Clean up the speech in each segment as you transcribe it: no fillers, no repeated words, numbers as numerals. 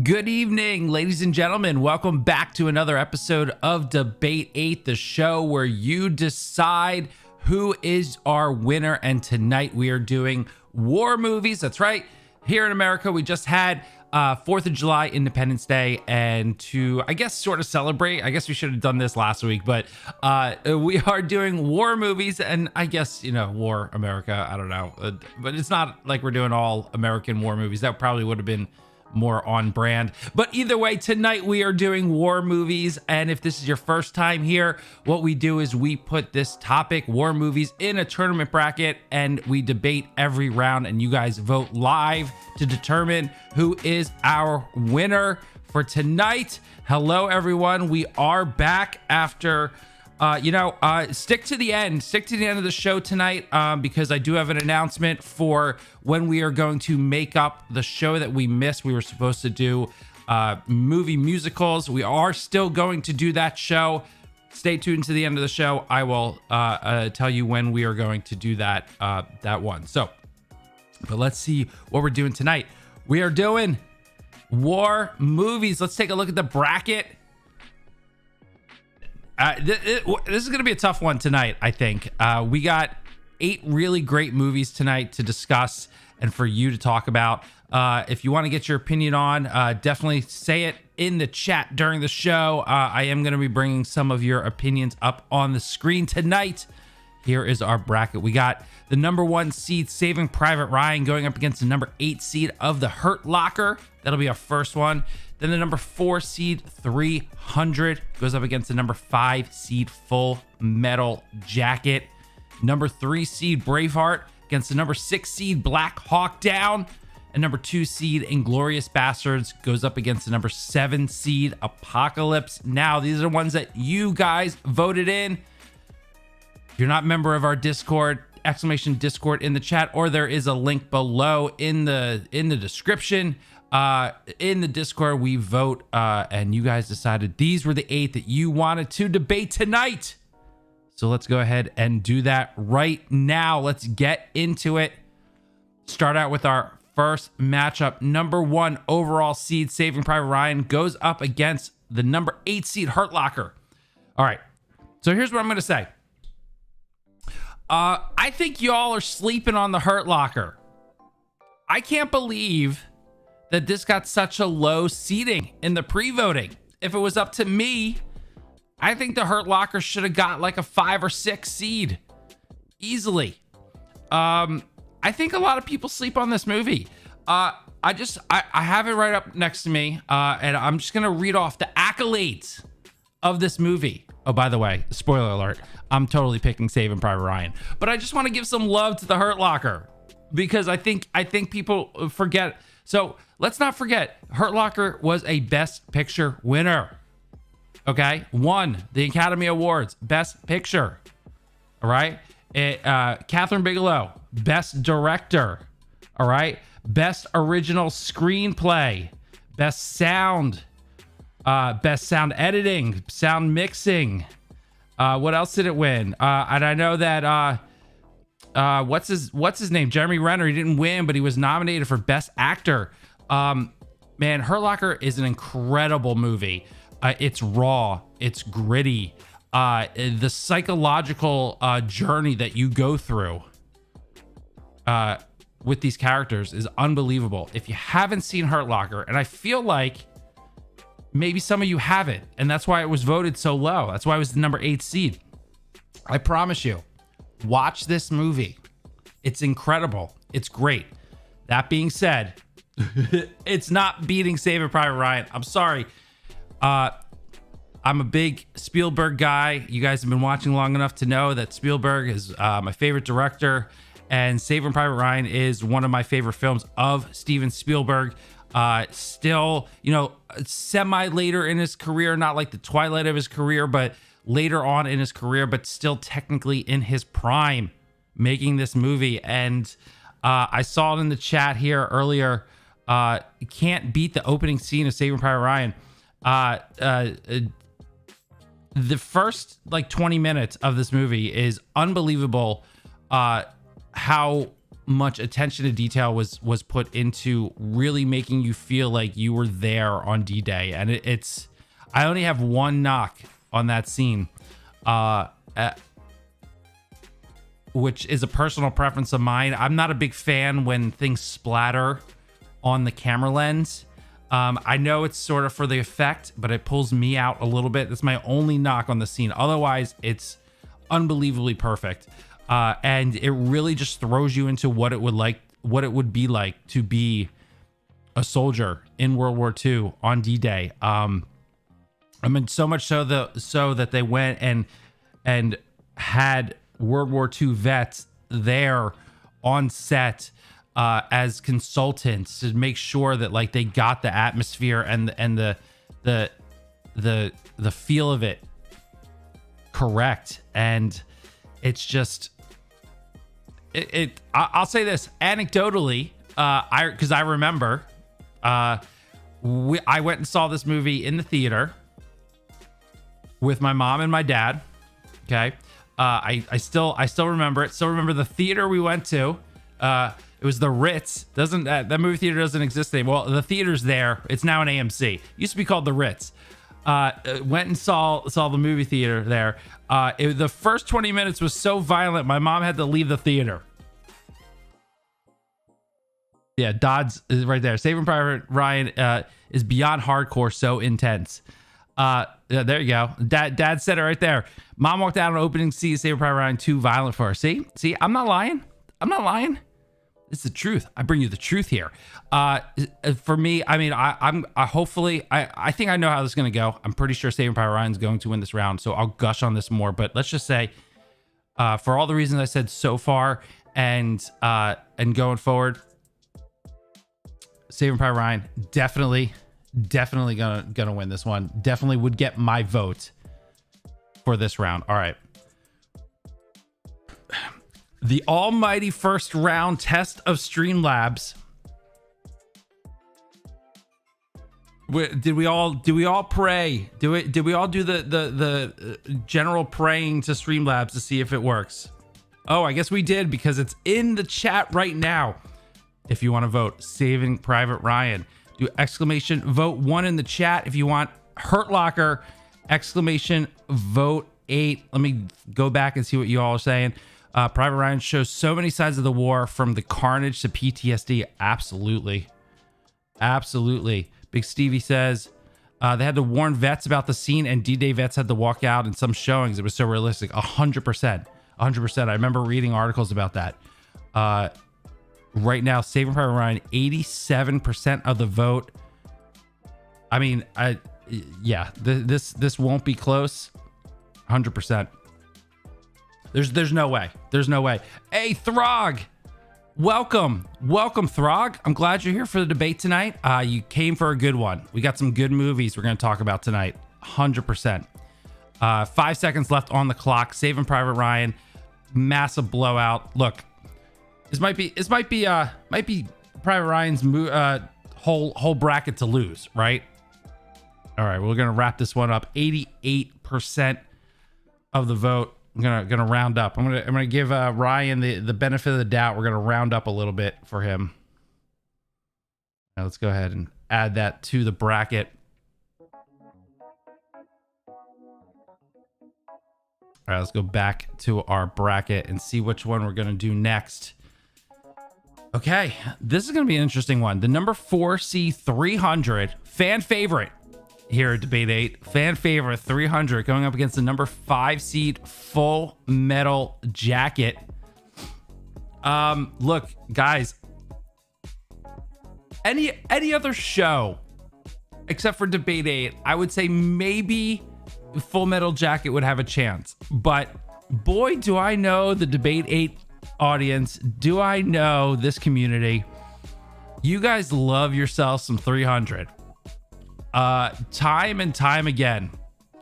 Good evening, ladies and gentlemen. Welcome back to another episode of Debate 8, the show where you decide who is our winner. And tonight we are doing war movies. That's right. Here in America, we just had 4th of July, Independence Day, and to, I guess, sort of celebrate, I guess we should have done this last week, but we are doing war movies, and I guess, war America, I don't know, but it's not like we're doing all American war movies. That probably would have been more on brand, but either way, tonight we are doing war movies. And if this is your first time here, what we do is we put this topic, war movies, in a tournament bracket, and we debate every round, and you guys vote live to determine who is our winner for tonight. Hello everyone, we are back after stick to the end of the show tonight, because I do have an announcement for when we are going to make up the show that we missed. We were supposed to do movie musicals. We are still going to do that show. Stay tuned to the end of the show. I will tell you when we are going to do that one. So, but let's see what we're doing tonight. We are doing war movies. Let's take a look at the bracket. This is going to be a tough one tonight, I think. We got 8 really great movies tonight to discuss and for you to talk about. If you want to get your opinion on, definitely say it in the chat during the show. I am going to be bringing some of your opinions up on the screen tonight. Here is our bracket. We got the number 1 seed, Saving Private Ryan, going up against the number 8 seed of The Hurt Locker. That'll be our first one. Then the number 4 seed, 300, goes up against the number 5 seed, Full Metal Jacket. Number 3 seed, Braveheart, against the number 6 seed, Black Hawk Down. And number 2 seed, Inglorious Basterds, goes up against the number 7 seed, Apocalyse. Now, these are the ones that you guys voted in. If you're not a member of our Discord, exclamation Discord in the chat, or there is a link below in the description. In the Discord, we vote, and you guys decided these were the 8 that you wanted to debate tonight. So let's go ahead and do that right now. Let's get into it. Start out with our first matchup. Number 1 overall seed, Saving Private Ryan, goes up against the number 8 seed, Hurt Locker. All right. So here's what I'm going to say. I think y'all are sleeping on the Hurt Locker. I can't believe that this got such a low seeding in the pre-voting. If it was up to me, I think the Hurt Locker should have got like a 5 or 6 seed easily. I think a lot of people sleep on this movie. I have it right up next to me, and I'm just gonna read off the accolades of this movie. Oh, by the way, spoiler alert, I'm totally picking Saving Private Ryan, but I just want to give some love to the Hurt Locker because I think people forget. So let's not forget, Hurt Locker was a Best Picture winner. Okay, won the Academy Awards, Best Picture. All right, Catherine Bigelow, Best Director. All right, Best Original Screenplay, Best Sound, Best Sound Editing, Sound Mixing. What else did it win? And I know that what's his name? Jeremy Renner. He didn't win, but he was nominated for Best Actor. Man, Hurt Locker is an incredible movie. It's raw, it's gritty. The psychological journey that you go through with these characters is unbelievable. If you haven't seen Hurt Locker, and I feel like maybe some of you haven't, and that's why it was voted so low. That's why it was the number 8 seed. I promise you, watch this movie. It's incredible. It's great. That being said, it's not beating Saving Private Ryan. I'm sorry. I'm a big Spielberg guy. You guys have been watching long enough to know that Spielberg is my favorite director, and Saving Private Ryan is one of my favorite films of Steven Spielberg. Still, semi later in his career, not like the twilight of his career, but later on in his career, but still technically in his prime making this movie. And I saw it in the chat here earlier. You can't beat the opening scene of Saving Private Ryan. The first 20 minutes of this movie is unbelievable. How much attention to detail was put into really making you feel like you were there on D-Day. And it's I only have one knock on that scene, which is a personal preference of mine. I'm not a big fan when things splatter on the camera lens. I know it's sort of for the effect, but it pulls me out a little bit. That's my only knock on the scene. Otherwise, it's unbelievably perfect. And it really just throws you into what it would be like to be a soldier in World War II on D-Day. I mean, so much so that they went and had World War II vets there on set as consultants to make sure that like they got the atmosphere and the feel of it correct. And it's just I'll say this anecdotally, because I remember I went and saw this movie in the theater with my mom and my dad. Okay. I still remember it. Still remember the theater we went to. It was the Ritz. That movie theater doesn't exist anymore. Well, the theater's there. It's now an AMC. It used to be called the Ritz. Went and saw the movie theater there. The first 20 minutes was so violent, my mom had to leave the theater. Yeah, Dodds is right there. Saving Private Ryan is beyond hardcore, so intense. There you go. Dad said it right there. Mom walked out on opening scene, Saving Private Ryan, too violent for her. See, I'm not lying. It's the truth. I bring you the truth here. For me, I mean, I think I know how this is going to go. I'm pretty sure Saving Private Ryan is going to win this round, so I'll gush on this more. But let's just say, for all the reasons I said so far, and going forward, Saving Private Ryan definitely gonna win this one. Definitely would get my vote for this round. All right. The almighty first round test of Streamlabs. Did we all pray? Did we all do the general praying to Streamlabs to see if it works? Oh, I guess we did, because it's in the chat right now. If you want to vote Saving Private Ryan, do exclamation vote 1 in the chat. If you want Hurt Locker, exclamation vote 8. Let me go back and see what you all are saying. Private Ryan shows so many sides of the war, from the carnage to PTSD. Absolutely. Big Stevie says they had to warn vets about the scene, and D-Day vets had to walk out in some showings. It was so realistic. 100%. I remember reading articles about that. Right now, Saving Private Ryan, 87% of the vote. I mean, yeah, this won't be close. 100%. There's no way. Hey, Throg, welcome, Throg. I'm glad you're here for the debate tonight. You came for a good one. We got some good movies we're going to talk about tonight. 100%. 5 seconds left on the clock. Saving Private Ryan, massive blowout. Look. This might be Private Ryan's whole bracket to lose, right? All right, we're gonna wrap this one up. 88% of the vote. I'm gonna round up. I'm gonna give Ryan the benefit of the doubt. We're gonna round up a little bit for him. Now let's go ahead and add that to the bracket. All right, let's go back to our bracket and see which one we're gonna do next. Okay, this is going to be an interesting one. The number 4C 300, fan favorite here at Debate 8. Fan favorite 300 going up against the number 5 seed Full Metal Jacket. Look, guys, any other show except for Debate 8, I would say maybe Full Metal Jacket would have a chance. But boy, do I know the Debate 8 audience, do I know this community. You guys love yourself some 300. Time and time again,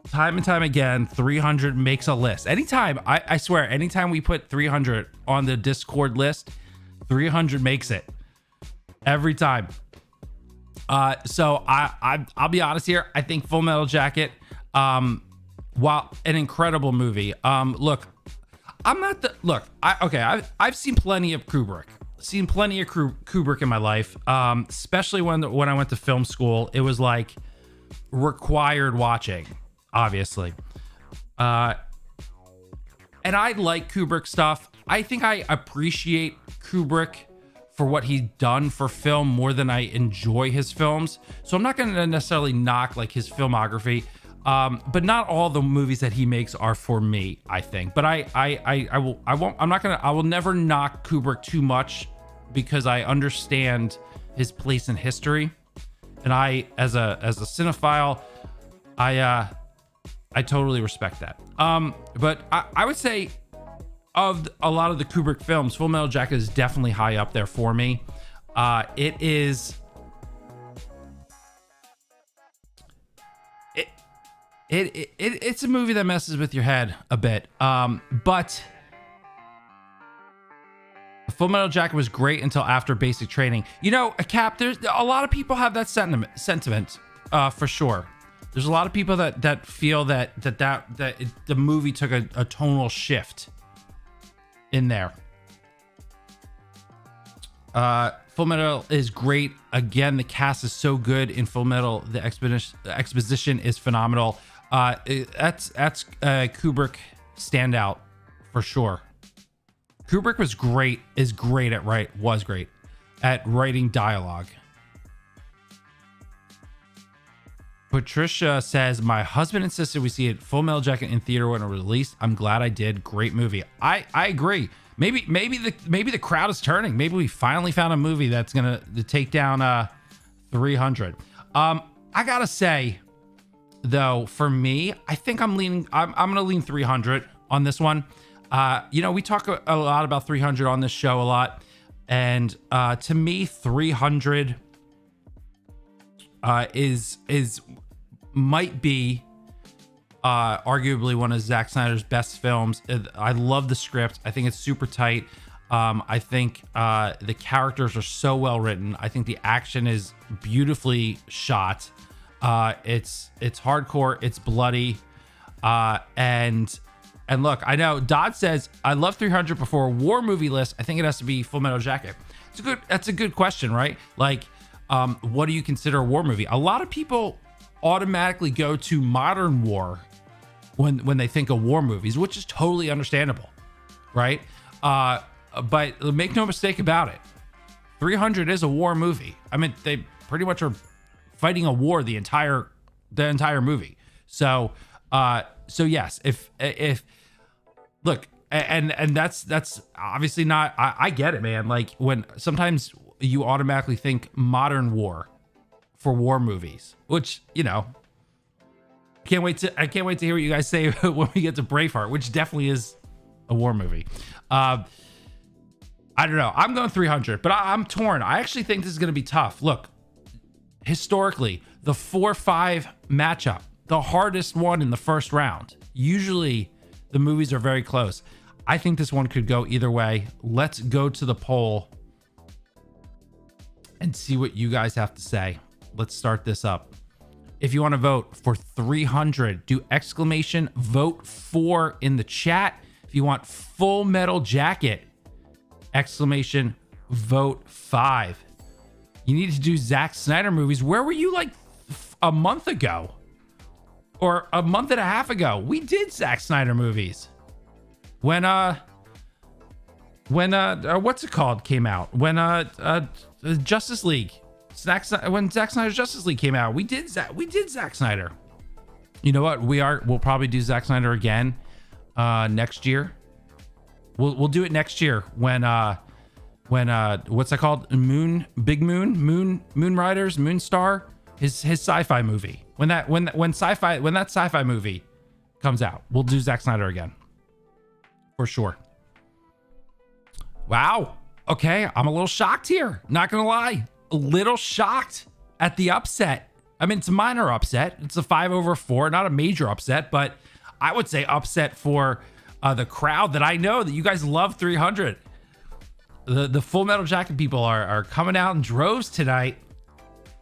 300 makes a list. Anytime, I swear, anytime we put 300 on the Discord list, 300 makes it. Every time. So I'll be honest here. I think Full Metal Jacket, while an incredible movie, look, I'm not the I've seen plenty of Kubrick, seen plenty of Kubrick in my life, especially when I went to film school. It was like required watching, obviously. And I like Kubrick stuff. I think I appreciate Kubrick for what he's done for film more than I enjoy his films. So I'm not going to necessarily knock like his filmography, but not all the movies that he makes are for me, I think. But I will never knock Kubrick too much because I understand his place in history. And I, as a cinephile, I totally respect that. But I would say of a lot of the Kubrick films, Full Metal Jacket is definitely high up there for me. It's a movie that messes with your head a bit. But Full Metal Jacket was great until after basic training. You know, Cap, there's a lot of people have that sentiment, for sure. There's a lot of people that feel that the movie took a tonal shift in there. Full Metal is great. Again, the cast is so good in Full Metal. The exposition is phenomenal. That's Kubrick standout for sure. Kubrick was great at writing dialogue. Patricia says, my husband insisted we see it Full Metal Jacket in theater when it was released. I'm glad I did. Great movie. I agree. Maybe the crowd is turning. Maybe we finally found a movie that's gonna take down 300. I gotta say though, for me, I think I'm gonna lean 300 on this one. You know, we talk a lot about 300 on this show a lot, and to me 300 might be arguably one of Zack Snyder's best films. I love the script. I think it's super tight. I think the characters are so well written. I think the action is beautifully shot. It's hardcore. It's bloody. And look, I know Dodd says I love 300 before a war movie list. I think it has to be Full Metal Jacket. That's a good question, right? Like, what do you consider a war movie? A lot of people automatically go to modern war when they think of war movies, which is totally understandable, right? But make no mistake about it, 300 is a war movie. I mean, they pretty much are fighting a war the entire movie. So yes, if look, and that's obviously not. I get it, man. Like when sometimes you automatically think modern war for war movies, which, you know, I can't wait to hear what you guys say when we get to Braveheart, which definitely is a war movie. I don't know. I'm going 300, but I'm torn. I actually think this is going to be tough. Look, historically, the 4-5 matchup, the hardest one in the first round. Usually the movies are very close. I think this one could go either way. Let's go to the poll and see what you guys have to say. Let's start this up. If you want to vote for 300, do exclamation vote 4 in the chat. If you want Full Metal Jacket, exclamation vote 5. You need to do Zack Snyder movies. Where were you like a month ago or a month and a half ago? We did Zack Snyder movies when what's it called came out, when Justice League, when Zack Snyder's Justice League came out. We did Zack Snyder. You know what? We'll probably do Zack Snyder again next year. We'll do it next year when what's that called? Moon Riders, Moonstar, his sci-fi movie. When that sci-fi movie comes out, we'll do Zack Snyder again. For sure. Wow. Okay, I'm a little shocked here. Not gonna lie. A little shocked at the upset. I mean, it's a minor upset. It's a 5/4, not a major upset, but I would say upset for the crowd that I know that you guys love 300. The Full Metal Jacket people are coming out in droves tonight.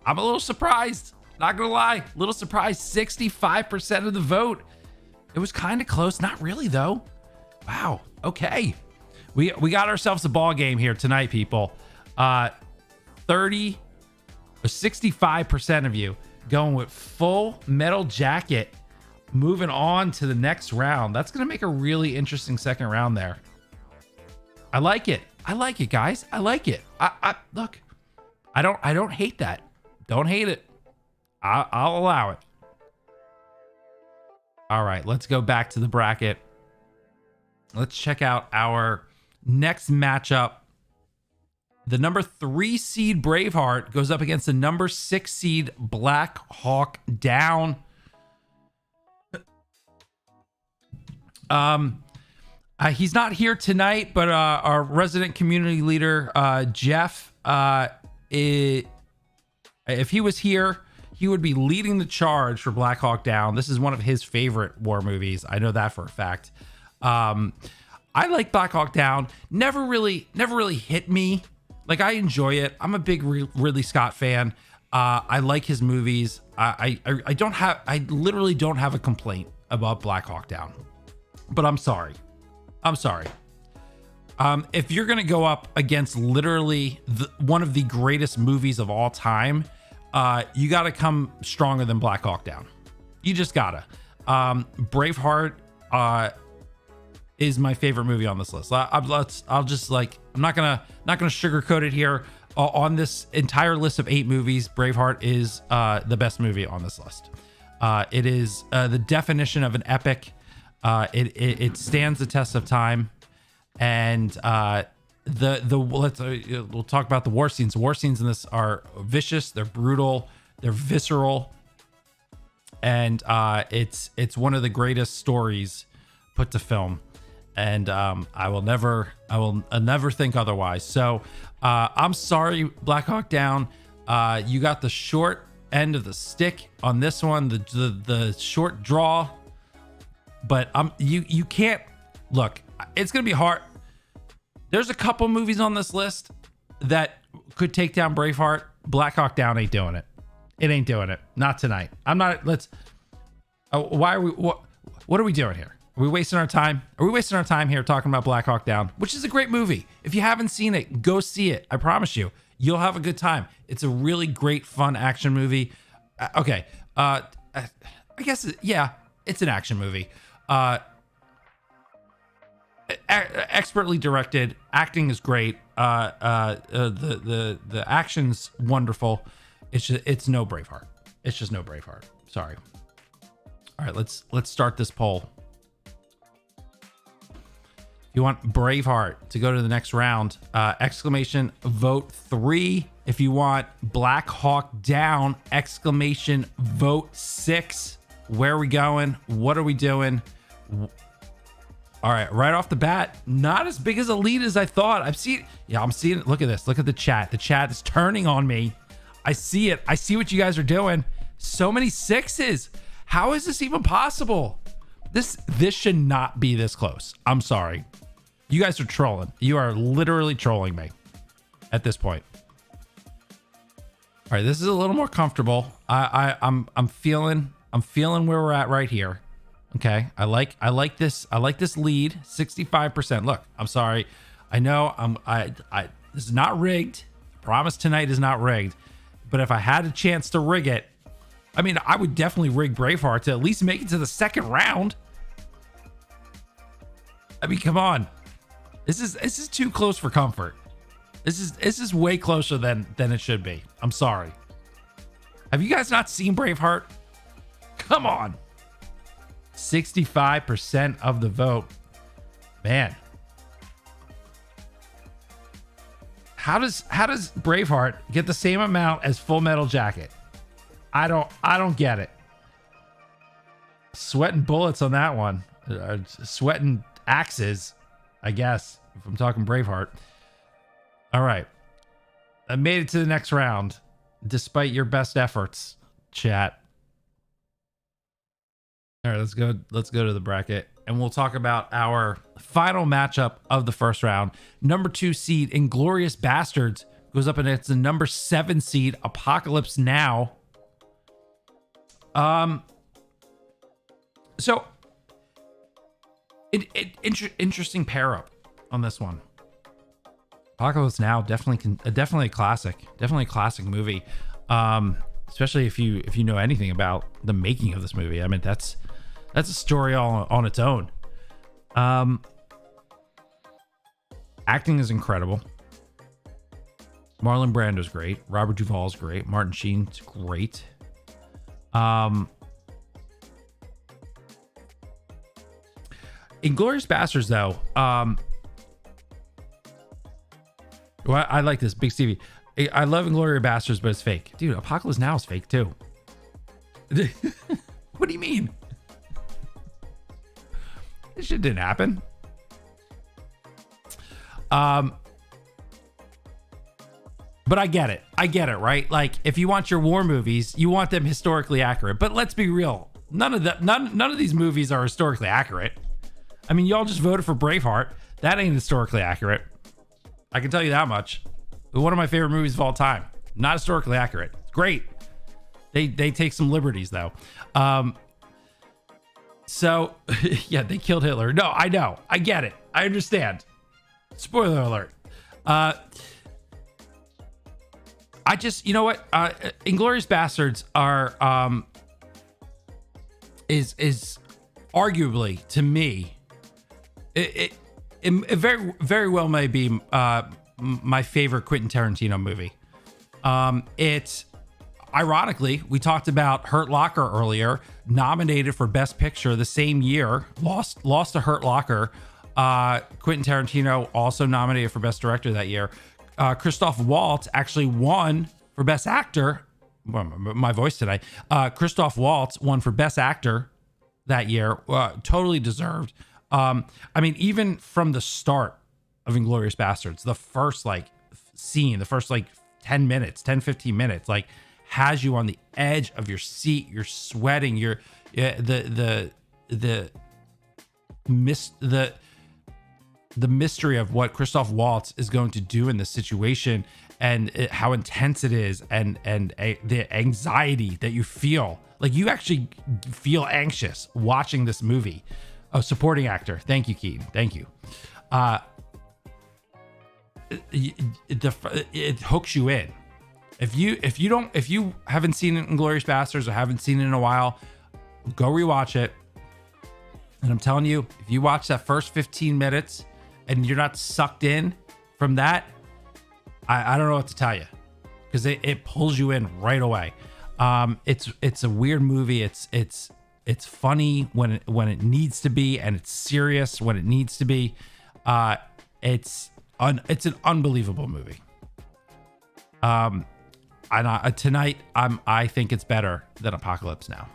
I'm a little surprised. Not gonna lie, a little surprised. 65% of the vote. It was kind of close. Not really though. Wow. Okay. We got ourselves a ball game here tonight, people. 65% of you going with Full Metal Jacket. Moving on to the next round. That's going to make a really interesting second round there. I like it. I like it, guys. I like it. I look. I don't hate that. Don't hate it. I'll allow it. All right, let's go back to the bracket. Let's check out our next matchup. The number 3 seed Braveheart goes up against the number 6 seed Black Hawk Down. He's not here tonight, but our resident community leader, Jeff, if he was here, he would be leading the charge for Black Hawk Down. This is one of his favorite war movies. I know that for a fact. I like Black Hawk Down. Never really hit me. Like, I enjoy it. I'm a big Ridley Scott fan. I like his movies. I literally don't have a complaint about Black Hawk Down. But I'm sorry. If you're gonna go up against literally one of the greatest movies of all time, you gotta come stronger than Black Hawk Down. You just gotta. Braveheart is my favorite movie on this list. I'll just like, I'm not gonna sugarcoat it here. On this entire list of 8 movies, Braveheart is the best movie on this list. It is the definition of an epic. It stands the test of time, and we'll talk about the war scenes. The war scenes in this are vicious, they're brutal, they're visceral, and it's one of the greatest stories put to film. And I will never think otherwise. So I'm sorry, Black Hawk Down. You got the short end of the stick on this one, the short draw. But you can't look. It's gonna be hard. There's a couple movies on this list that could take down Braveheart. Black Hawk Down ain't doing it. It ain't doing it. Not tonight. I'm not. Why are we? What are we doing here? Are we wasting our time? Are we wasting our time here talking about Black Hawk Down, which is a great movie? If you haven't seen it, go see it. I promise you, you'll have a good time. It's a really great, fun action movie. Okay. I guess, yeah, it's an action movie. Expertly directed, acting is great. The action's wonderful. It's no Braveheart. It's just no Braveheart. Sorry. All right, let's start this poll. If you want Braveheart to go to the next round, exclamation vote 3. If you want Black Hawk Down, exclamation vote 6. Where are we going? What are we doing? All right, right off the bat, not as big as a lead as I thought. I'm seeing it. Look at this. Look at the chat. The chat is turning on me. I see it. I see what you guys are doing. So many 6s. How is this even possible? This should not be this close. I'm sorry. You guys are trolling. You are literally trolling me at this point. All right, this is a little more comfortable. I'm feeling where we're at right here. Okay, I like this. I like this lead, 65%. Look, I'm sorry. I know this is not rigged. Promise tonight is not rigged. But if I had a chance to rig it, I mean, I would definitely rig Braveheart to at least make it to the second round. I mean, come on. This is too close for comfort. This is way closer than it should be. I'm sorry. Have you guys not seen Braveheart? Come on. 65% of the vote. Man. How does Braveheart get the same amount as Full Metal Jacket? I don't get it. Sweating bullets on that one. Sweating axes, I guess, if I'm talking Braveheart. All right. I made it to the next round despite your best efforts, chat. All right, let's go to the bracket and we'll talk about our final matchup of the first round. Number 2 seed Inglorious Basterds goes up against the number 7 seed Apocalyse Now. So interesting pair up. on this one. Apocalypse Now, definitely a classic, definitely a classic movie. Especially if you know anything about the making of this movie. I mean, that's a story all on its own. Acting is incredible. Marlon Brando's great. Robert Duvall's great. Martin Sheen's great. Inglorious Basterds, though. Well, I like this. Big Stevie. I love Inglorious Basterds, but it's fake. Dude, Apocalypse Now is fake, too. What do you mean? This shit didn't happen. But I get it. Right? Like, if you want your war movies, you want them historically accurate. But let's be real. None of these movies are historically accurate. I mean, y'all just voted for Braveheart. That ain't historically accurate. I can tell you that much. One of my favorite movies of all time. Not historically accurate. It's great. They take some liberties, though. So, yeah, they killed Hitler. No, I know. I get it. I understand. Spoiler alert. I just, you know what? Inglorious Basterds are is arguably, to me, it very, very well may be my favorite Quentin Tarantino movie. It's ironically, we talked about Hurt Locker earlier, nominated for Best Picture the same year, lost to Hurt Locker. Quentin Tarantino also nominated for Best Director that year. Christoph Waltz actually won for Best Actor. My voice today. Christoph Waltz won for Best Actor that year. Totally deserved. I mean, even from the start of Inglorious Basterds, the first scene, the first 10 minutes, 10, 15 minutes, has you on the edge of your seat. You're sweating. You're the mystery of what Christoph Waltz is going to do in this situation, and how intense it is, and the anxiety that you feel. Like, you actually feel anxious watching this movie. Oh, supporting actor. Thank you, Keaton. Thank you. It hooks you in. If you haven't seen Inglorious Basterds or haven't seen it in a while, go rewatch it. And I'm telling you, if you watch that first 15 minutes and you're not sucked in from that, I don't know what to tell you, because it pulls you in right away. It's a weird movie. It's funny when it needs to be, and it's serious when it needs to be. It's an unbelievable movie. Tonight I think it's better than Apocalypse Now.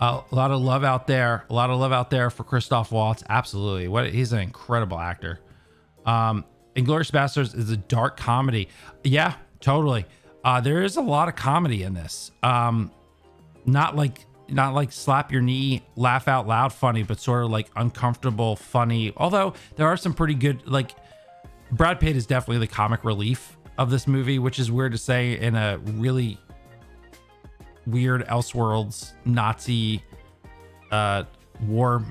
A lot of love out there. A lot of love out there for Christoph Waltz. Absolutely. He's an incredible actor. Inglorious Basterds is a dark comedy. Yeah, totally. There is a lot of comedy in this. Not like slap your knee, laugh out loud funny, but sort of like uncomfortable funny. Although there are some pretty good, Brad Pitt is definitely the comic relief of this movie, which is weird to say in a really weird Elseworlds Nazi war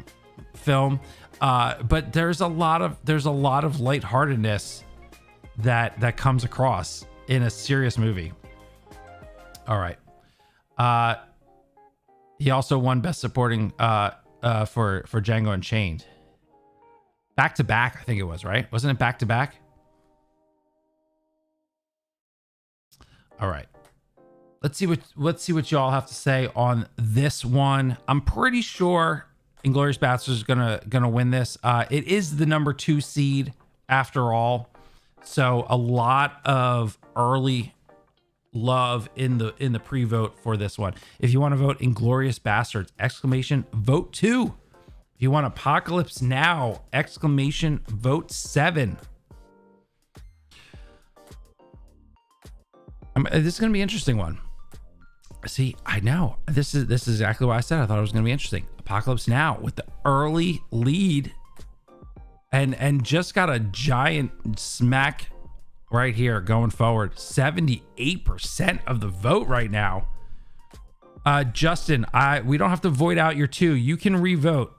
film. But there's a lot of lightheartedness that comes across in a serious movie. All right. He also won Best Supporting for Django Unchained. Back to back, I think it was, right? Wasn't it back to back? All right. Let's see what y'all have to say on this one. I'm pretty sure Inglorious Basterds is gonna win this. It is the number 2 seed after all, so a lot of early love in the pre-vote for this one. If you want to vote Inglorious Basterds, vote 2. If you want Apocalypse Now, vote 7. This is gonna be an interesting one. See, I know this is exactly what I said. I thought it was gonna be interesting. Apocalypse Now with the early lead, and just got a giant smack right here going forward. 78% of the vote right now. Justin, we don't have to void out your 2. You can re-vote.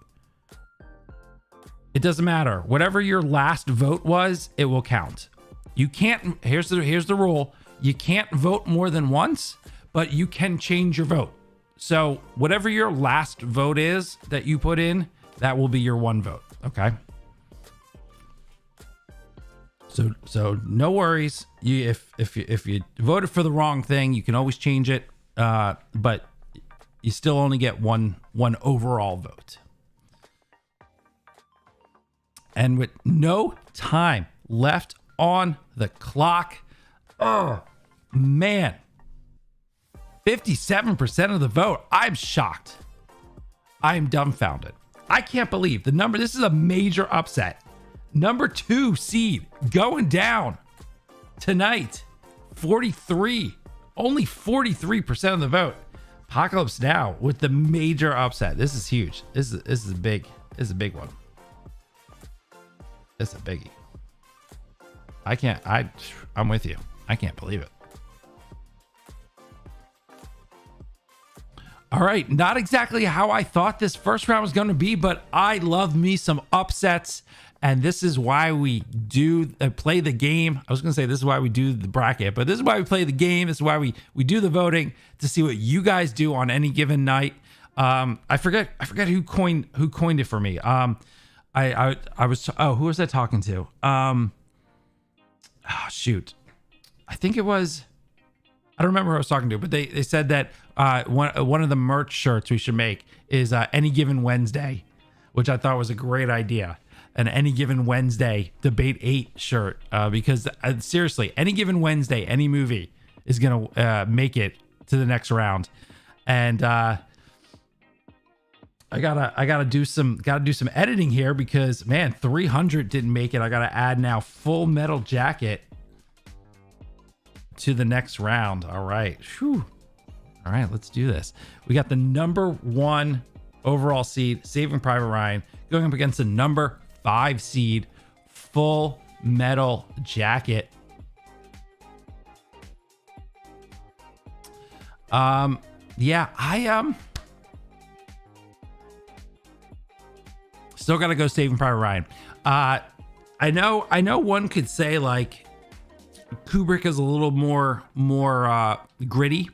doesn't matter. Whatever your last vote was, it will count. You can't, here's the rule. You can't vote more than once, but you can change your vote. So whatever your last vote is that you put in, that will be your one vote. Okay. So no worries. If you voted for the wrong thing, you can always change it. But you still only get one overall vote. And with no time left on the clock, oh man, 57% of the vote. I'm shocked. I am dumbfounded. I can't believe the number. This is a major upset. Number 2 seed going down tonight. 43, only 43% of the vote. Apocalypse Now with the major upset. This is huge. This is big. This is a big one. This is a biggie. I'm with you. I can't believe it. All right, not exactly how I thought this first round was going to be, but I love me some upsets, and this is why we do play the game. I was going to say this is why we do the bracket, but this is why we play the game. This is why we do the voting, to see what you guys do on any given night. I forget who coined it for me. I was who was I talking to? Shoot, I think it was. I don't remember who I was talking to, but they said that one of the merch shirts we should make is Any Given Wednesday, which I thought was a great idea. An Any Given Wednesday Debate 8 shirt, because seriously, Any Given Wednesday, any movie is gonna make it to the next round, and I gotta do some editing here, because man, 300 didn't make it. I gotta add now Full Metal Jacket to the next round. All right. Whew. All right, let's do this. We got the number 1 overall seed, Saving Private Ryan, going up against the number 5 seed, Full Metal Jacket. Yeah, I still gotta go Saving Private Ryan. I know one could say like Kubrick is a little more gritty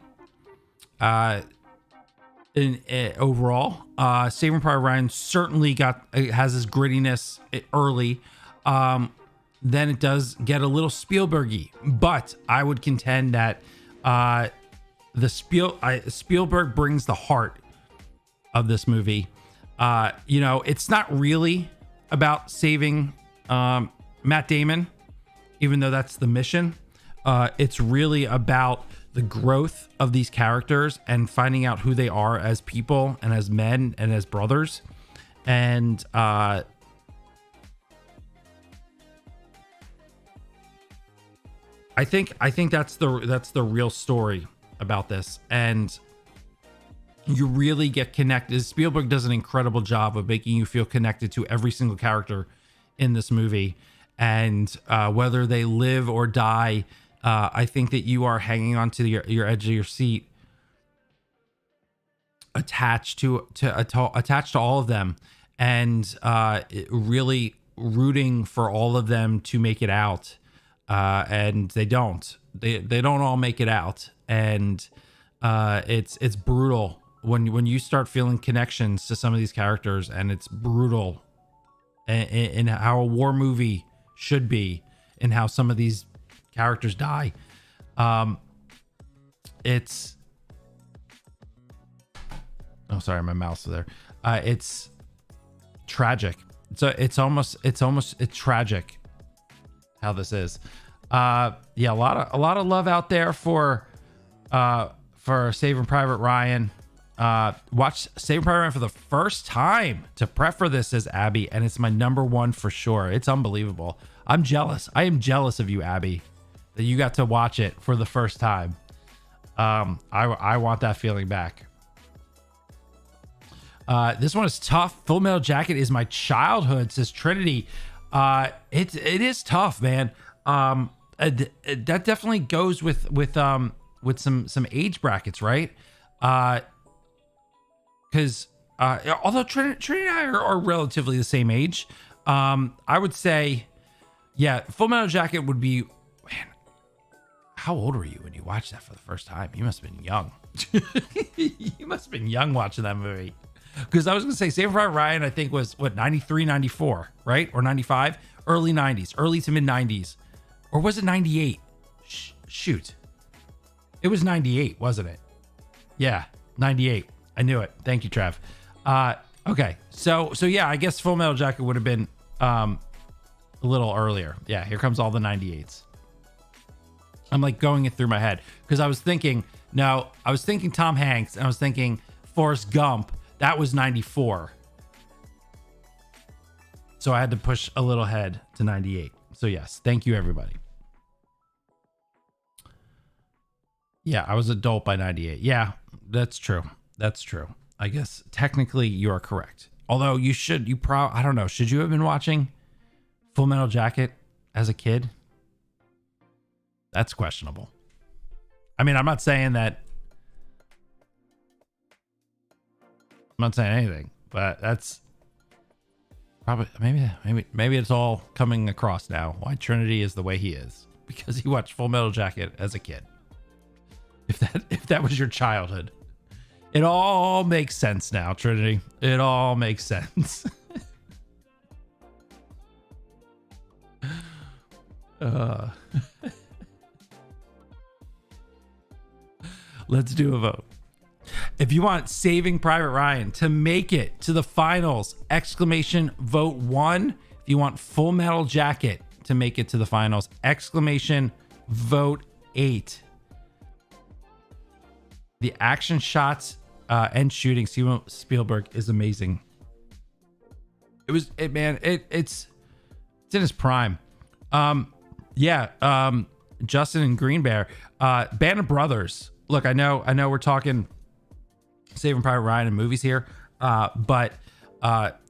overall. Saving Private Ryan certainly has his grittiness early. Then it does get a little Spielberg-y, but I would contend that Spielberg brings the heart of this movie. It's not really about saving Matt Damon, even though that's the mission. It's really about the growth of these characters and finding out who they are as people and as men and as brothers. And I think that's the real story about this. And you really get connected. Spielberg does an incredible job of making you feel connected to every single character in this movie. And whether they live or die, I think that you are hanging onto your edge of your seat, attached to all of them, and really rooting for all of them to make it out. And they don't all make it out, and it's brutal when you start feeling connections to some of these characters, and it's brutal in how a war movie should be, and how some of these characters die. It's sorry, my mouse is there. It's tragic. So it's tragic how this is. A lot of love out there for Saving Private Ryan. Watch Saving Private Ryan for the first time to prep for this, says Abby, and it's my number 1 for sure. It's unbelievable. I'm jealous. I am jealous of you, Abby, that you got to watch it for the first time. I want that feeling back. This one is tough. Full Metal Jacket is my childhood, says Trinity. It is tough, man. That definitely goes with some age brackets, right? Because although Trinity and I are relatively the same age, I would say, yeah, Full Metal Jacket would be, man, how old were you when you watched that for the first time? You must have been young. You must have been young watching that movie. Because I was going to say Saving Private Ryan, I think was, what, 93, 94, right? Or 95? Early 90s, early to mid 90s. Or was it 98? Shoot. It was 98, wasn't it? Yeah, 98. I knew it. Thank you, Trev. Okay, so yeah, I guess Full Metal Jacket would have been a little earlier. Yeah, here comes all the 98s. I'm like going it through my head because I was thinking Tom Hanks and I was thinking Forrest Gump. That was 94. So I had to push a little ahead to 98. So yes, thank you everybody. Yeah, I was adult by 98. Yeah, that's true. That's true. I guess technically you are correct. Although I don't know, should you have been watching Full Metal Jacket as a kid? That's questionable. I mean, I'm not saying anything, but that's probably maybe it's all coming across now why Trinity is the way he is, because he watched Full Metal Jacket as a kid. If that was your childhood, it all makes sense now, Trinity. It all makes sense. Let's do a vote. If you want Saving Private Ryan to make it to the finals, exclamation vote 1. If you want Full Metal Jacket to make it to the finals, exclamation vote 8. The action shots and shooting, Steven Spielberg is amazing. It's in his prime. Justin and Green Bear, Band of Brothers. Look, I know we're talking Saving Private Ryan and movies here, but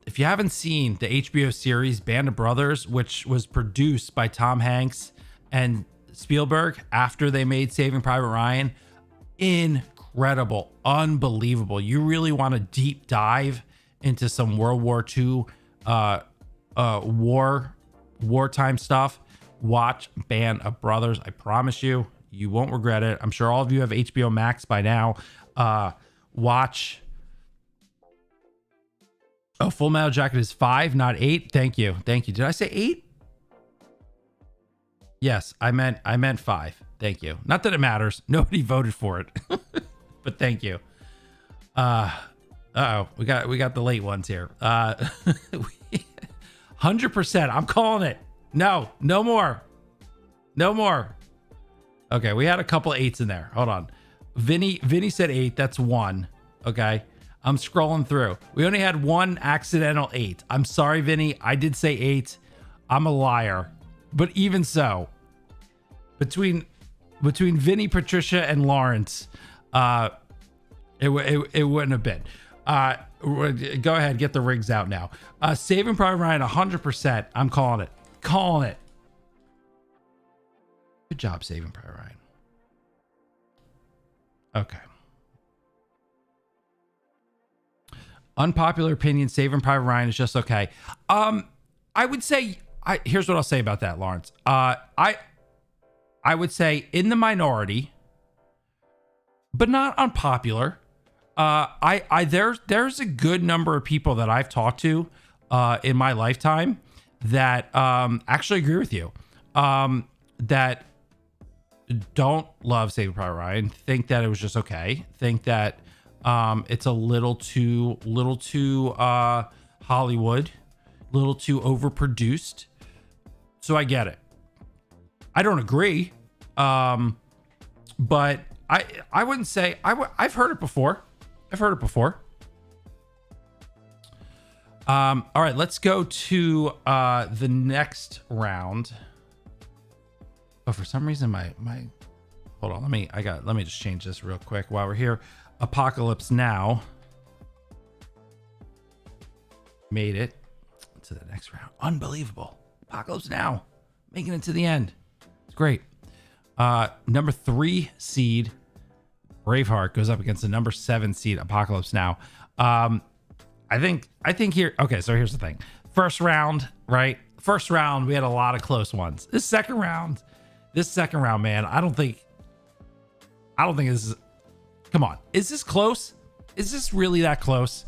if you haven't seen the HBO series Band of Brothers, which was produced by Tom Hanks and Spielberg after they made Saving Private Ryan, incredible, unbelievable. You really want to deep dive into some World War II wartime stuff, watch Band of Brothers. I promise you won't regret it. I'm sure all of you have HBO Max by now. Watch. Oh, Full Metal Jacket is 5, not 8. Thank you. Did I say 8? Yes, I meant 5. Thank you. Not that it matters. Nobody voted for it. But thank you. Uh-oh. We got the late ones here. 100%. I'm calling it. No more. Okay, we had a couple of 8s in there. Hold on. Vinny said 8. That's 1. Okay. I'm scrolling through. We only had one accidental 8. I'm sorry, Vinny. I did say 8. I'm a liar. But even so, between Vinny, Patricia, and Lawrence, it wouldn't have been. Go ahead, get the rigs out now. Saving Private Ryan, 100%. I'm calling it. Good job, Saving Private Ryan. Okay. Unpopular opinion, Saving Private Ryan is just okay. I would say, here's what I'll say about that, Lawrence. I would say in the minority, but not unpopular. There's a good number of people that I've talked to in my lifetime that actually agree with you. That don't love Saving Private Ryan, think that it was just okay, think that it's a little too Hollywood, little too overproduced. So I get it. I don't agree, but I wouldn't say I've heard it before. All right, let's go to the next round. Oh, for some reason my hold on, let me just change this real quick while we're here. Apocalypse Now made it to the next round. Unbelievable. Apocalypse Now making it to the end. It's great. Number 3 seed Braveheart goes up against the number 7 seed Apocalypse Now. I think here. Okay, so here's the thing. first round, right? First round, we had a lot of close ones. This second round, man, I don't think this is, come on. Is this close? Is this really that close?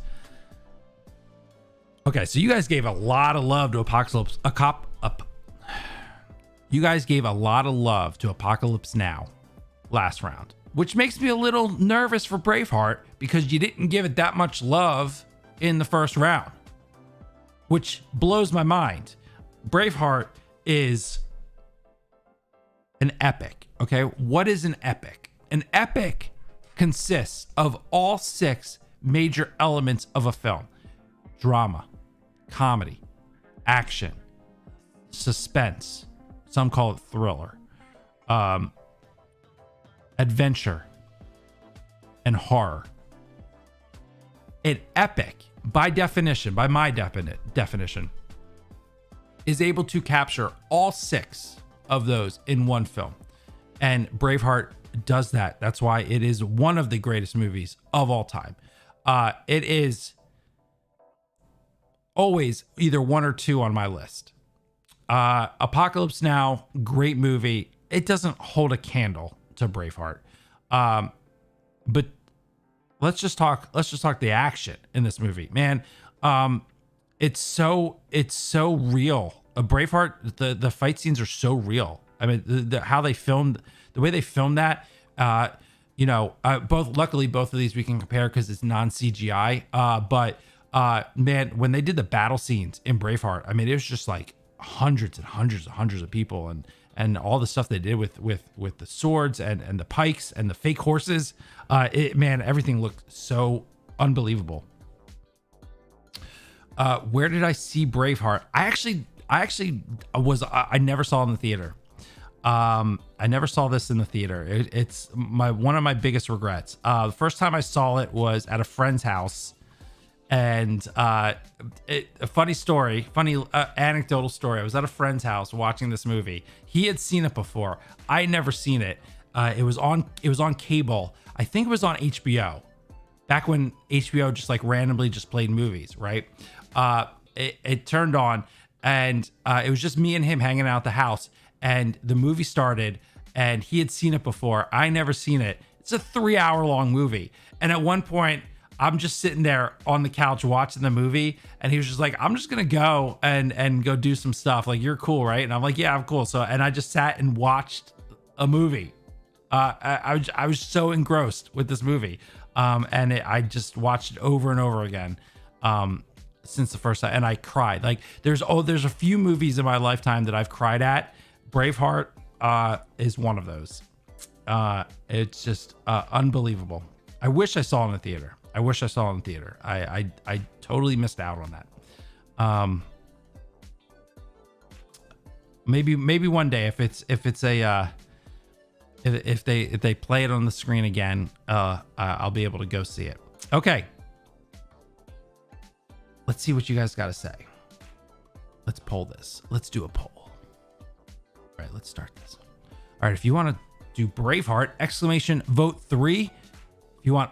Okay, so you guys gave a lot of love to Apocalypse. You guys gave a lot of love to Apocalypse Now last round, which makes me a little nervous for Braveheart because you didn't give it that much love in the first round, which blows my mind. Braveheart is an epic. Okay, what is an epic? An epic consists of all 6 major elements of a film: drama, comedy, action, suspense, some call it thriller, adventure, and horror. An epic, by definition, by my definition, is able to capture all 6 of those in one film. And Braveheart does that. That's why it is one of the greatest movies of all time. It is always either 1 or 2 on my list. Apocalypse Now, great movie. It doesn't hold a candle to Braveheart. But let's just talk the action in this movie, man. It's so real. Braveheart, the fight scenes are so real. I mean, how they filmed, the way they filmed that, luckily both of these we can compare because it's non-CGI. But man, when they did the battle scenes in Braveheart, I mean, it was just like hundreds and hundreds of people, and all the stuff they did with the swords and the pikes and the fake horses. Everything looked so unbelievable. Where did I see Braveheart? I never saw it in the theater. I never saw this in the theater. It's one of my biggest regrets. The first time I saw it was at a friend's house, and a funny anecdotal story. I was at a friend's house watching this movie. He had seen it before. I had never seen it. It was on cable. I think it was on HBO. Back when HBO just like randomly just played movies, right? It turned on, and it was just me and him hanging out at the house. And the movie started, and he had seen it before. I never seen it. It's a 3-hour long movie. And at one point, I'm just sitting there on the couch watching the movie, and he was just like, I'm just gonna go and go do some stuff. Like, you're cool, right? And I'm like, yeah, I'm cool. So, and I just sat and watched a movie. I was so engrossed with this movie. I just watched it over and over again. Since the first time, and I cried. Like, there's a few movies in my lifetime that I've cried at. Braveheart is one of those. It's just unbelievable. I wish I saw it in the theater. I totally missed out on that. Maybe one day if they play it on the screen again, I'll be able to go see it. Okay. Let's see what you guys got to say. Let's poll this. Let's do a poll. All right, let's start this. All right, if you want to do Braveheart, exclamation vote 3. If you want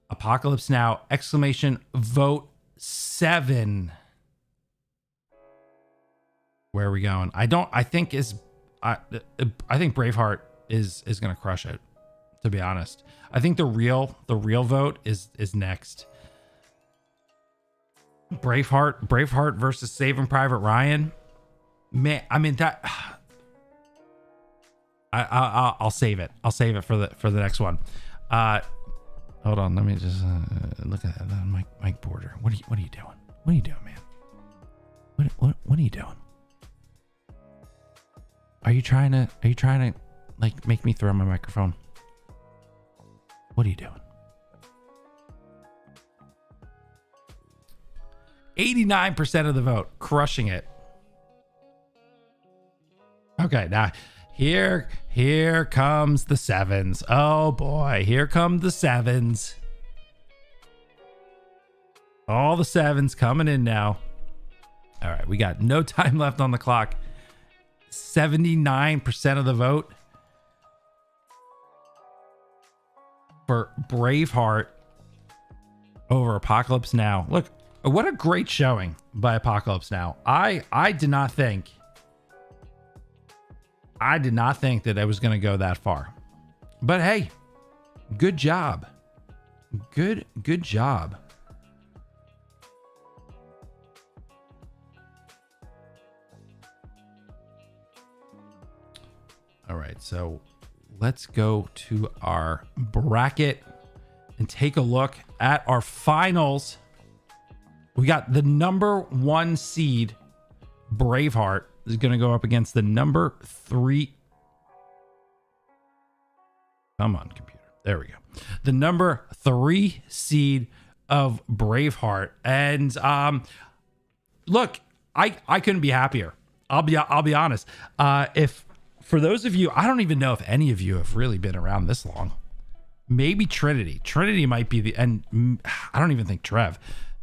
Apocalypse Now, exclamation vote 7. Where are we going? I think Braveheart is going to crush it, to be honest. I think the real vote is next. Braveheart versus Saving Private Ryan. Man, I mean that. I'll save it. I'll save it for the next one. Hold on. Let me just look at that. Mike Porter. What are you doing? What are you doing, man? What are you doing? Are you trying to like make me throw my microphone? What are you doing? 89% of the vote, crushing it. Okay, now here comes the 7s. Oh boy, here come the 7s. All the 7s coming in now. All right, we got no time left on the clock. 79% of the vote for Braveheart over Apocalypse Now. Look, What a great showing by Apocalypse Now. I did not think that I was going to go that far. But hey, good job. Good job. All right, so let's go to our bracket and take a look at our finals. We got the number 1 seed, Braveheart, is going to go up against the number 3. Come on, computer. There we go. The number 3 seed of Braveheart. And look, I couldn't be happier. I'll be honest. If for those of you, I don't even know if any of you have really been around this long. Maybe Trinity. Trinity might be the, and I don't even think Trev.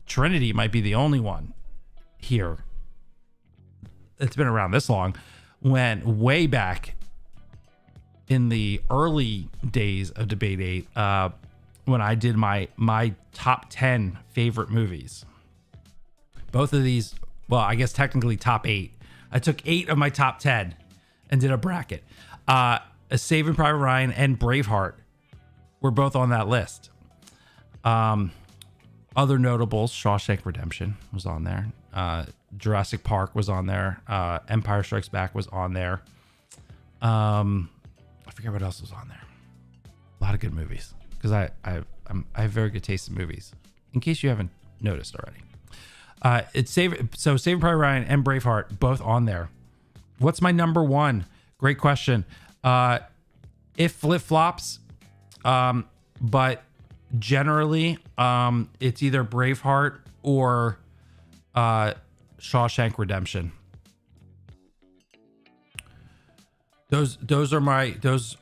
Trinity might be the only one here that's been around this long. When way back in the early days of Debate 8, when I did my top 10 favorite movies. Both of these, well, I guess technically top 8. I took 8 of my top 10 and did a bracket. Saving Private Ryan and Braveheart were both on that list. Other notables, Shawshank Redemption was on there. Jurassic Park was on there. Empire Strikes Back was on there. I forget what else was on there. A lot of good movies, because I have very good taste in movies, in case you haven't noticed already. Saving Private Ryan and Braveheart both on there. What's my number 1? Great question. It flip-flops, but generally it's either Braveheart or Shawshank Redemption. Those are my,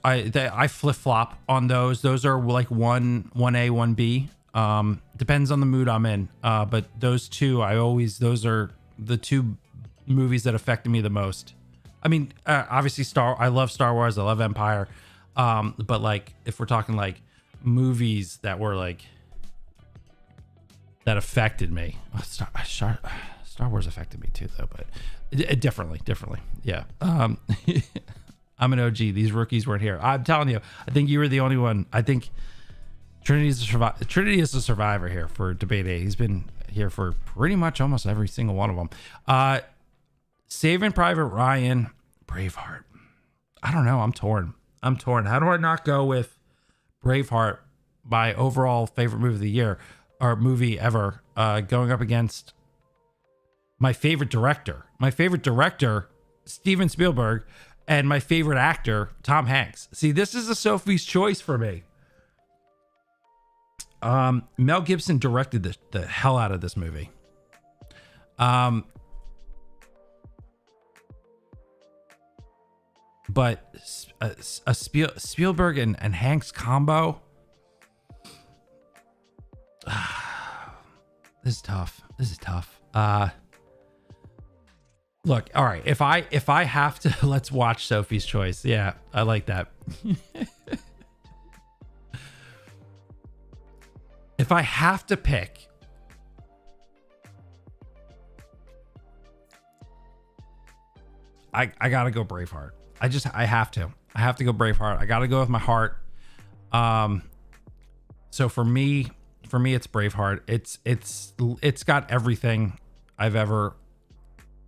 I flip-flop on those. Those are like 1A, 1B. Depends on the mood I'm in. But those two, those are the 2 movies that affected me the most. I mean, obviously I love Star Wars. I love Empire. But like, if we're talking like movies that were like, that affected me. Star Wars affected me too, though, but differently. Yeah. I'm an OG. These rookies weren't here. I'm telling you, I think you were the only one. I think Trinity is a survivor here for Debate 8. He's been here for pretty much almost every single one of them. Saving Private Ryan, Braveheart. I don't know. I'm torn. How do I not go with Braveheart, my overall favorite movie of the year, or movie ever, going up against my favorite director? My favorite director, Steven Spielberg, and my favorite actor, Tom Hanks. See, this is a Sophie's choice for me. Mel Gibson directed the hell out of this movie. But a Spielberg and Hanks combo. This is tough. Look, all right. If I have to, let's watch Sophie's Choice. Yeah, I like that. If I have to pick, I gotta go Braveheart. I have to go Braveheart. I gotta go with my heart. So for me, it's Braveheart. It's got everything I've ever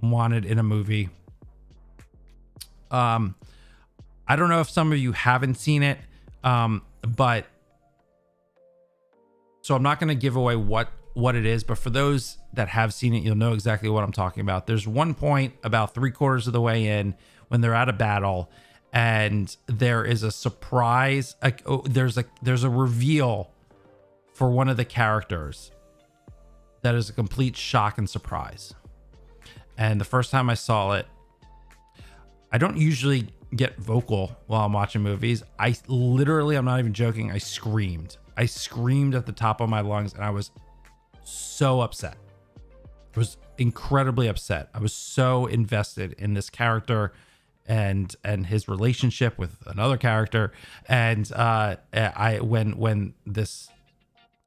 wanted in a movie. I don't know if some of you haven't seen it, but so I'm not going to give away what it is, but for those that have seen it, you'll know exactly what I'm talking about. There's one point about 3/4 of the way in when they're at a battle, and there is a surprise. There's a reveal for one of the characters that is a complete shock and surprise. And the first time I saw it, I don't usually get vocal while I'm watching movies. I'm not even joking, I screamed at the top of my lungs, and I was so upset. I was incredibly upset. I was so invested in this character and his relationship with another character. And when this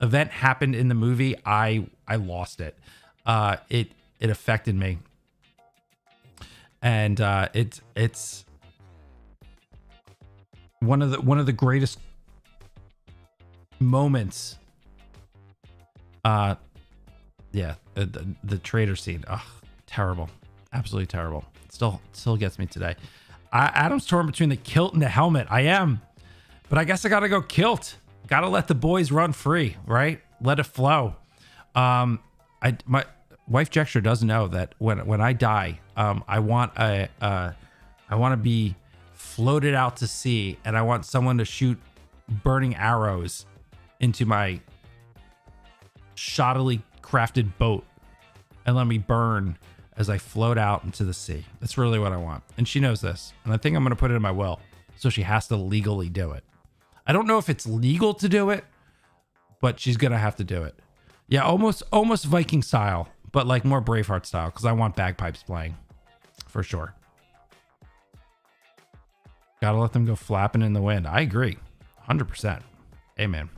event happened in the movie, I lost it. It affected me. And it's one of the greatest moments. Yeah, the traitor scene. Ugh, terrible. Absolutely terrible. Still gets me today. Adam's torn between the kilt and the helmet. I am, but I guess I gotta go kilt. Gotta let the boys run free, right? Let it flow. My wife Jecture does know that when I die, I want to be floated out to sea, and I want someone to shoot burning arrows into my shoddily crafted boat and let me burn as I float out into the sea. That's really what I want. And she knows this. And I think I'm going to put it in my will. So she has to legally do it. I don't know if it's legal to do it, but she's going to have to do it. Yeah, almost Viking style, but like more Braveheart style, because I want bagpipes playing for sure. Gotta let them go flapping in the wind. I agree. 100%. Amen.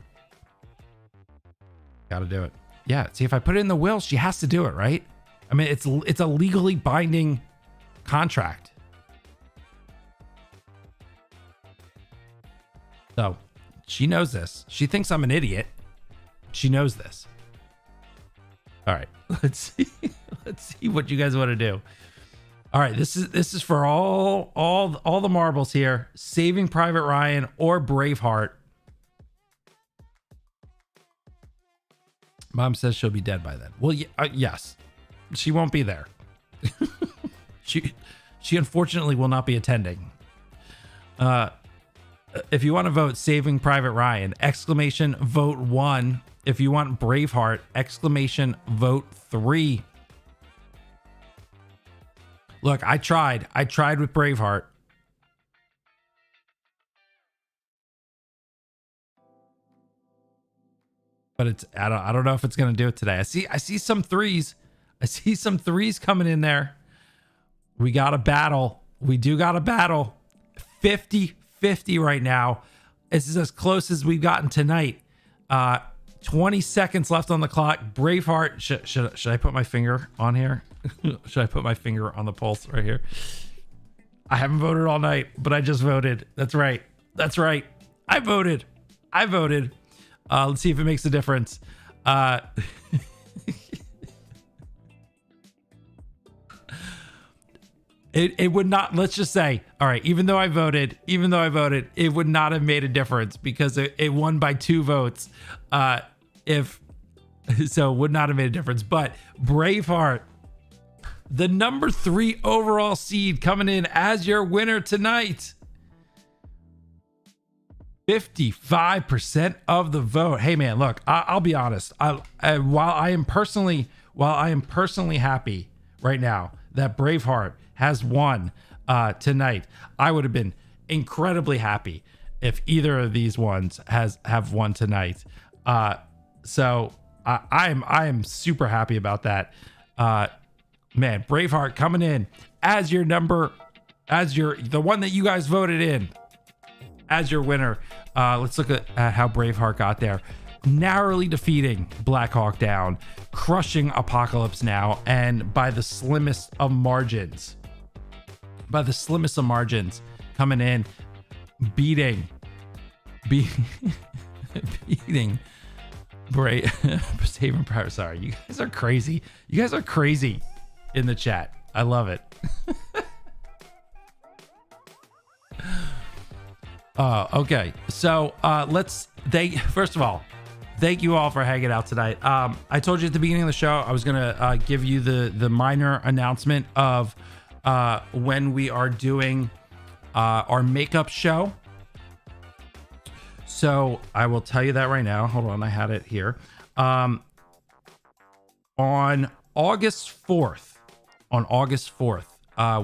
Gotta do it. Yeah, see, if I put it in the will, she has to do it, right? I mean, it's a legally binding contract. So she knows this. She thinks I'm an idiot. She knows this. All right, let's see what you guys want to do. All right, this is for all the marbles here. Saving Private Ryan or Braveheart. Mom says she'll be dead by then. Well, yes, she won't be there. she unfortunately will not be attending. If you want to vote Saving Private Ryan, exclamation vote 1. If you want Braveheart, exclamation vote 3. Look, I tried with Braveheart. But I don't know if it's going to do it today. I see some threes. I see some threes coming in there. We got a battle. We do got a battle. 50-50 right now. This is as close as we've gotten tonight. 20 seconds left on the clock. Braveheart. Should I put my finger on here? Should I put my finger on the pulse right here? I haven't voted all night, but I just voted. That's right. I voted. Let's see if it makes a difference. It would not, let's just say, all right, even though I voted, it would not have made a difference because it won by 2 votes. So it would not have made a difference. But Braveheart, the number 3 overall seed, coming in as your winner tonight. 55% of the vote. Hey man, look, I'll be honest. While I am personally happy right now that Braveheart has won tonight, I would have been incredibly happy if either of these ones have won tonight. So I am super happy about that. Man, Braveheart coming in as your the one that you guys voted in as your winner. Let's look at how Braveheart got there. Narrowly defeating Black Hawk Down, crushing Apocalypse Now, and by the slimmest of margins. Coming in, beating Saving Private. Sorry, you guys are crazy. You guys are crazy in the chat. I love it. Okay, so first of all, thank you all for hanging out tonight. I told you at the beginning of the show I was gonna give you the minor announcement of when we are doing our makeup show. So I will tell you that right now. Hold on, I had it here. On August 4th,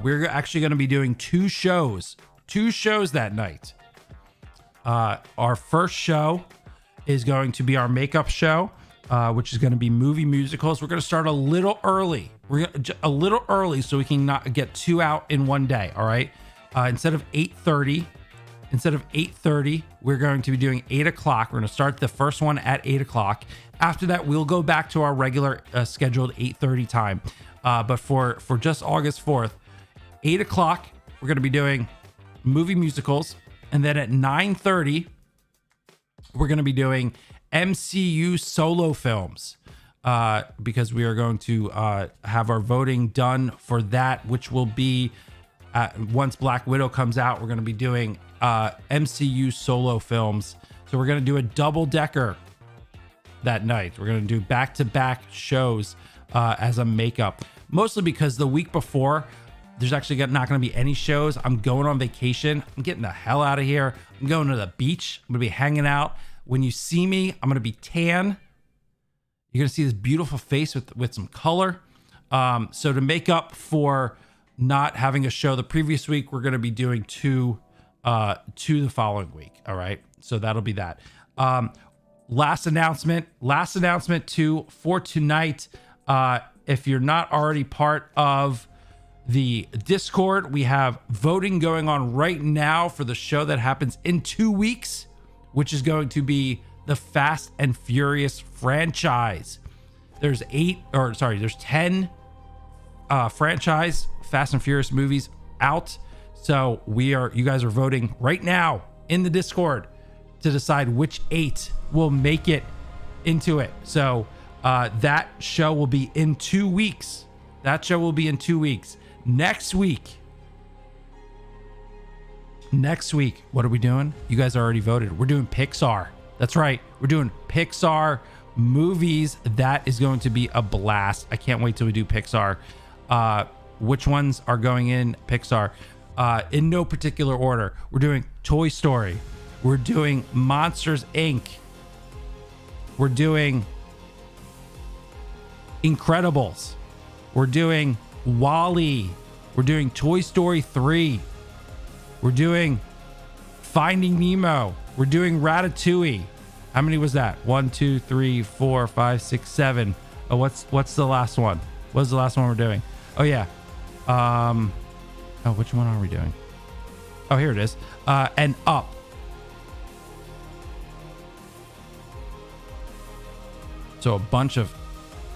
we're actually going to be doing 2 shows that night. Our first show is going to be our makeup show, which is going to be movie musicals. We're going to start a little early. So we can not get 2 out in one day. All right. Instead of 8:30, instead of 8:30, we're going to be doing 8 o'clock. We're going to start the first one at 8 o'clock. After that, we'll go back to our regular scheduled 8:30 time. But for just August 4th, 8 o'clock, we're going to be doing movie musicals. And then at 9:30, we're going to be doing MCU solo films, because we are going to have our voting done for that, which will be once Black Widow comes out. We're going to be doing MCU solo films. So we're going to do a double decker that night. We're going to do back-to-back shows as a makeup, mostly because the week before there's actually not going to be any shows. I'm going on vacation. I'm getting the hell out of here. I'm going to the beach. I'm going to be hanging out. When you see me, I'm going to be tan. You're going to see this beautiful face with some color. So to make up for not having a show the previous week, we're going to be doing two the following week. All right. So that'll be that. Last announcement for tonight. If you're not already part of the Discord, we have voting going on right now for the show that happens in 2 weeks, which is going to be the Fast and Furious franchise. There's 10 franchise Fast and Furious movies out. So you guys are voting right now in the Discord to decide which 8 will make it into it. So that show will be in 2 weeks. Next week, what are we doing? You guys already voted. We're doing Pixar. That's right. We're doing Pixar movies. That is going to be a blast. I can't wait till we do Pixar. Which ones are going in Pixar? In no particular order. We're doing Toy Story. We're doing Monsters, Inc. We're doing Incredibles. We're doing WALL-E. We're doing Toy Story 3. We're doing Finding Nemo. We're doing Ratatouille. How many was that? 1, 2, 3, 4, 5, 6, 7. Oh, what's the last one? What's the last one we're doing? Oh yeah. Which one are we doing? Oh, here it is. And Up. So a bunch of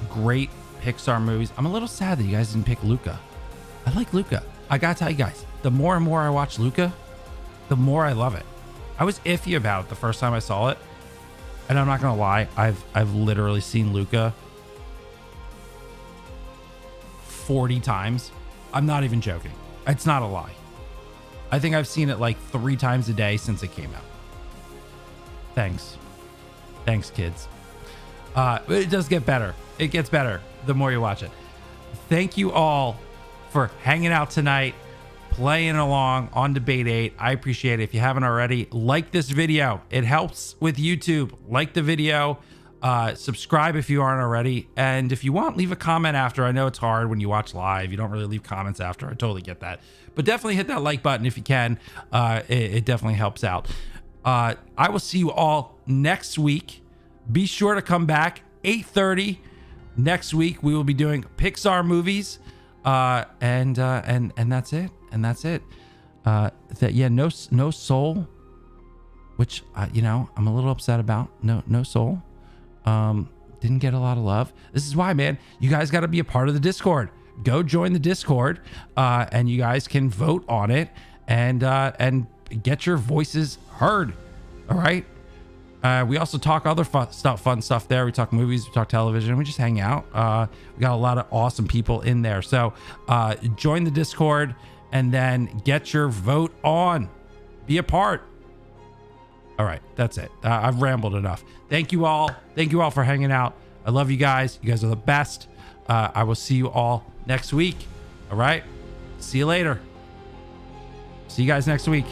great Pixar movies. I'm a little sad that you guys didn't pick Luca. I like Luca. I gotta tell you guys, the more and more I watch Luca, the more I love it. I was iffy about it the first time I saw it, and I'm not gonna lie, I've literally seen Luca 40 times. I'm not even joking. It's not a lie. I think I've seen it like 3 times a day since it came out. Thanks, kids. But it does get better. It gets better the more you watch it. Thank you all for hanging out tonight, playing along on Debate 8. I appreciate it. If you haven't already, like this video. It helps with YouTube. Like the video. Subscribe if you aren't already. And if you want, leave a comment after. I know it's hard when you watch live. You don't really leave comments after. I totally get that. But definitely hit that like button if you can. It definitely helps out. I will see you all next week. Be sure to come back 8:30 next week. We will be doing Pixar movies, and that's it. No Soul, which I'm a little upset about. No Soul, didn't get a lot of love. This is why, man. You guys got to be a part of the Discord. Go join the Discord, and you guys can vote on it and get your voices heard. All right. We also talk other fun stuff there. We talk movies, we talk television, we just hang out. We got a lot of awesome people in there. So join the Discord and then get your vote on. Be a part. All right, that's it. I've rambled enough. Thank you all. Thank you all for hanging out. I love you guys. You guys are the best. I will see you all next week. All right. See you later. See you guys next week.